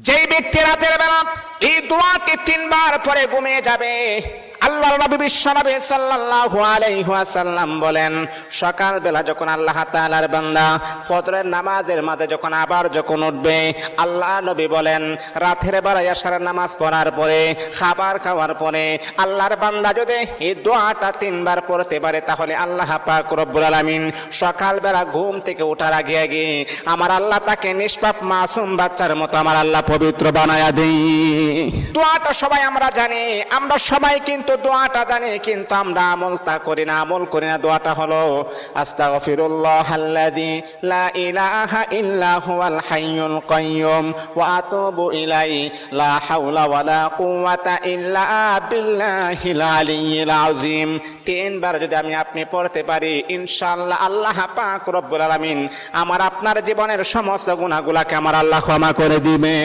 যেই ব্যক্তি রাতের বেলা এই দোয়াটি 3 বার পরে ঘুমিয়ে যাবে, আল্লাহর নবী বিশ্বনবী সাল্লাল্লাহু আলাইহি ওয়াসাল্লাম বলেন, সকাল বেলা যখন আল্লাহ তাআলার বান্দা ফজরের নামাজের মাঝে যখন উঠবে, আল্লাহ নবী বলেন রাতের বেলা এশারের নামাজ পড়ার পরে, খাবার খাওয়ার পরে আল্লাহর বান্দা যদি এই দোয়াটা 3 বার পড়তে পারে, তাহলে আল্লাহ পাক রব্বুল আলামিন সকাল বেলা ঘুম থেকে ওঠার আগে আগে আমার আল্লাহ তাকে নিষ্পাপ মাসুম বাচ্চার মতো আমার আল্লাহ পবিত্র বানায়া দেই। দোয়াটা সবাই আমরা জানি, আমরা সবাই কিন্তু দোয়াটা জানি, কিন্তু আমরা আমল করি না। দোয়াটা হলো আস্তাগফিরুল্লাহাল্লাযী লা ইলাহা ইল্লা হুয়াল হাইয়ুল কাইয়্যুম ওয়া আতুবু ইলাইহি লা হাওলা ওয়ালা কুওয়াতা ইল্লা বিল্লাহিল আলিয়্যিল আযীম। 3 বার যদি আপনি পড়তে পারি, ইনশাআল্লাহ আল্লাহ পাক রব্বুল আলামিন আমার আপনার জীবনের সমস্ত গুনাহগুলোকে আমার আল্লাহ ক্ষমা করে দিবে।